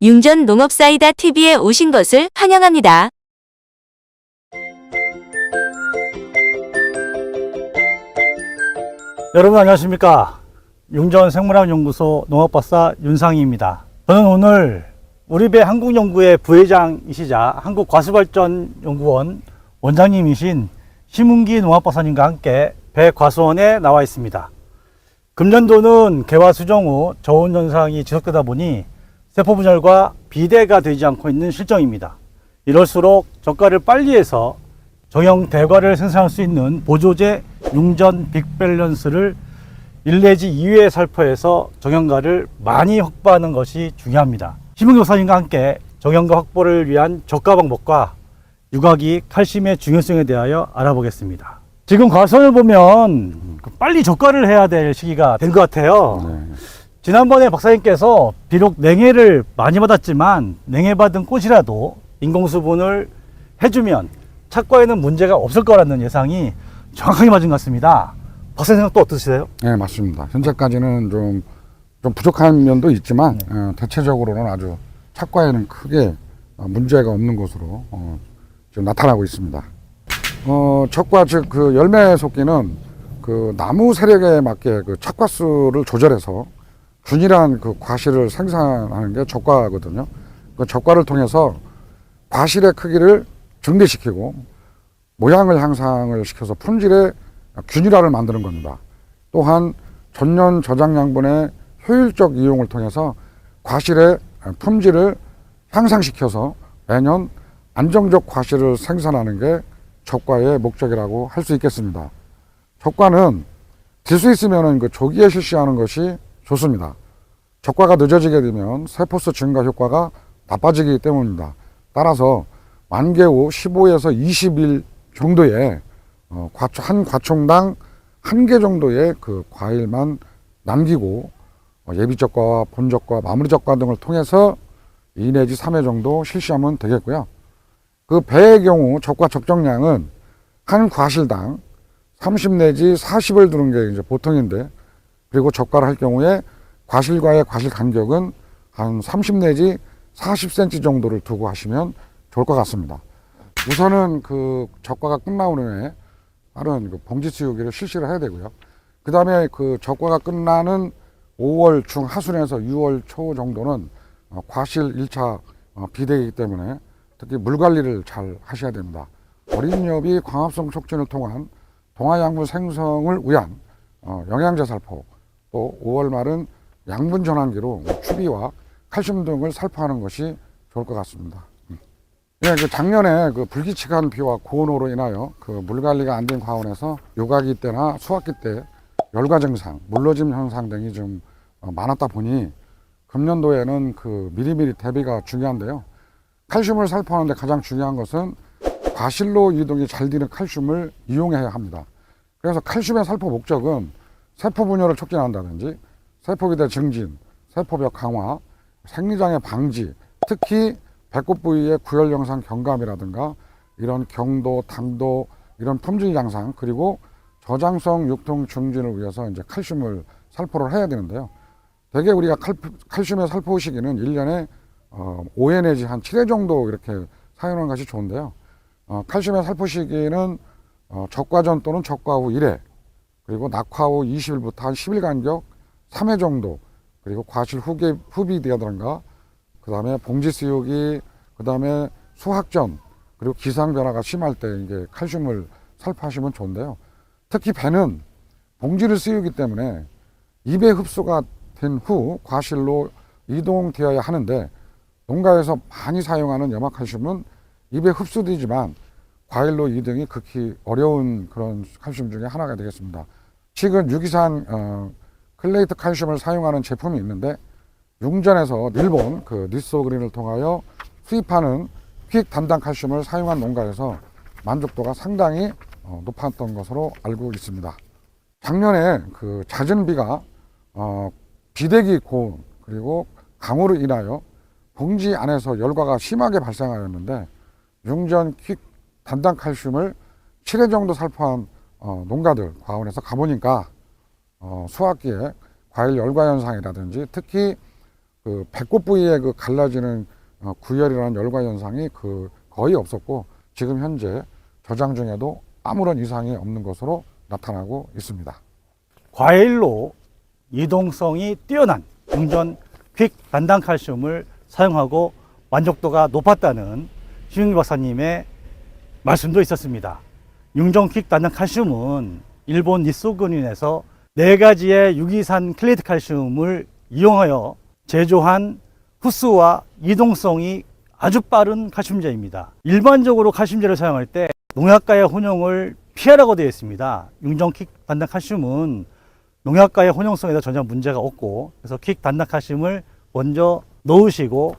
융전 농업사이다 TV에 오신 것을 환영합니다. 여러분 안녕하십니까. 융전생물학연구소 농업박사 윤상희입니다. 저는 오늘 우리배 한국연구회 부회장이시자 한국과수발전연구원 원장님이신 심은기 농업박사님과 함께 배과수원에 나와 있습니다. 금년도는 개화 수정 후 저온 현상이 지속되다 보니 세포 분열과 비대가 되지 않고 있는 실정입니다. 이럴수록 젓갈을 빨리 해서 정형 대과를 생산할 수 있는 보조제 융전 빅밸런스를 1 내지 2회 살포해서 정형가를 많이 확보하는 것이 중요합니다. 심은기 박사님과 함께 정형가 확보를 위한 젓가 방법과 유각이 칼슘의 중요성에 대하여 알아보겠습니다. 지금 과수원을 보면 빨리 젓갈을 해야 될 시기가 된 것 같아요. 지난번에 박사님께서 비록 냉해를 많이 받았지만 냉해받은 꽃이라도 인공수분을 해주면 착과에는 문제가 없을 거라는 예상이 정확하게 맞은 것 같습니다. 박사님 생각도 어떠세요? 네, 맞습니다. 현재까지는 좀 부족한 면도 있지만 대체적으로는 아주 착과에는 크게 문제가 없는 것으로 지금 나타나고 있습니다. 젓과 즉 그 열매 속기는 그 나무 세력에 맞게 그 착과수를 조절해서 균일한 그 과실을 생산하는 게 젓과거든요. 그 젓과를 통해서 과실의 크기를 증대시키고 모양을 향상을 시켜서 품질의 균일화를 만드는 겁니다. 또한 전년 저장 양분의 효율적 이용을 통해서 과실의 품질을 향상시켜서 매년 안정적 과실을 생산하는 게 젓과의 목적이라고 할 수 있겠습니다. 젓과는 될 수 있으면 그 조기에 실시하는 것이 좋습니다. 젓과가 늦어지게 되면 세포수 증가 효과가 나빠지기 때문입니다. 따라서 만개 후 15에서 20일 정도의 한 과총당 1개 정도의 그 과일만 남기고 예비젓과와 본젓과, 마무리젓과 등을 통해서 2 내지 3회 정도 실시하면 되겠고요. 그 배의 경우 젓과 적정량은 한 과실당 30 내지 40을 두는 게 이제 보통인데, 그리고 젓과를 할 경우에 과실과의 과실 간격은 한 30 내지 40cm 정도를 두고 하시면 좋을 것 같습니다. 우선은 그 젓과가 끝나온 후에 빠른 그 봉지 씌우기를 실시를 해야 되고요. 그 다음에 그 젓과가 끝나는 5월 중 하순에서 6월 초 정도는 과실 1차 비대이기 때문에 특히 물 관리를 잘 하셔야 됩니다. 어린 엽이 광합성 촉진을 통한 동화양분 생성을 위한 영양제 살포, 또 5월 말은 양분 전환기로 추비와 칼슘 등을 살포하는 것이 좋을 것 같습니다. 예, 그 작년에 그 불규칙한 비와 고온으로 인하여 그 물 관리가 안 된 과원에서 요가기 때나 수확기 때 열과 증상, 물러짐 현상 등이 좀 많았다 보니 금년도에는 그 미리미리 대비가 중요한데요. 칼슘을 살포하는데 가장 중요한 것은 과실로 이동이 잘 되는 칼슘을 이용해야 합니다. 그래서 칼슘의 살포 목적은 세포 분열을 촉진한다든지 세포비대 증진, 세포벽 강화, 생리장애 방지, 특히 배꼽 부위의 구열 영상 경감이라든가 이런 경도, 당도, 이런 품질 향상, 그리고 저장성 유통 증진을 위해서 이제 칼슘을 살포를 해야 되는데요. 대개 우리가 칼슘의 살포 시기는 1년에 5회 내지 한 7회 정도 이렇게 사용하는 것이 좋은데요. 칼슘의 살포 시기는 젓과 전 또는 젓과 후 1회, 그리고 낙화 후 20일부터 한 10일 간격 3회 정도, 그리고 과실 후비되어든가 그 다음에 봉지 씌우기, 그 다음에 수확 전, 그리고 기상 변화가 심할 때 이게 칼슘을 살포하시면 좋은데요. 특히 배는 봉지를 씌우기 때문에 입에 흡수가 된 후 과실로 이동되어야 하는데, 농가에서 많이 사용하는 염화칼슘은 입에 흡수되지만 과일로 이동이 극히 어려운 그런 칼슘 중에 하나가 되겠습니다. 최근 유기산 클레이트 칼슘을 사용하는 제품이 있는데, 융전에서 일본 그 니소그린을 통하여 수입하는 퀵 단단 칼슘을 사용한 농가에서 만족도가 상당히 높았던 것으로 알고 있습니다. 작년에 그 잦은 비가 비대기 고온 그리고 강우로 인하여 봉지 안에서 열과가 심하게 발생하였는데, 융전 퀵 단단 칼슘을 7회 정도 살포한 농가들 과원에서 가보니까 수확기에 과일 열과 현상이라든지 특히 그 배꽃 부위에 그 갈라지는 구열이라는 열과 현상이 거의 없었고 지금 현재 저장 중에도 아무런 이상이 없는 것으로 나타나고 있습니다. 과일로 이동성이 뛰어난 융전 퀵 단단 칼슘을 사용하고 만족도가 높았다는 신윤기 박사님의 말씀도 있었습니다. 융전 퀵 단단 칼슘은 일본 니소근인에서 4가지의 유기산 켈레이트 칼슘을 이용하여 제조한 흡수와 이동성이 아주 빠른 칼슘제입니다. 일반적으로 칼슘제를 사용할 때 농약과의 혼용을 피하라고 되어 있습니다. 융전 퀵 단단 칼슘은 농약과의 혼용성에도 전혀 문제가 없고, 그래서 퀵 단단 칼슘을 먼저 넣으시고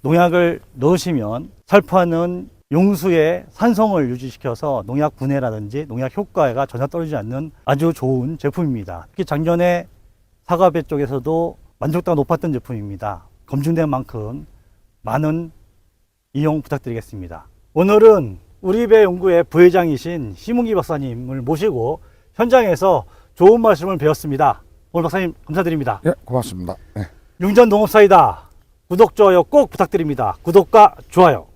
농약을 넣으시면 살포하는 용수의 산성을 유지시켜서 농약 분해라든지 농약 효과가 전혀 떨어지지 않는 아주 좋은 제품입니다. 특히 작년에 사과배 쪽에서도 만족도가 높았던 제품입니다. 검증된 만큼 많은 이용 부탁드리겠습니다. 오늘은 우리배 연구의 부회장이신 심은기 박사님을 모시고 현장에서 좋은 말씀을 배웠습니다. 오늘 박사님 감사드립니다. 예, 고맙습니다. 네. 융전 농업사이다. 구독, 좋아요 꼭 부탁드립니다. 구독과 좋아요.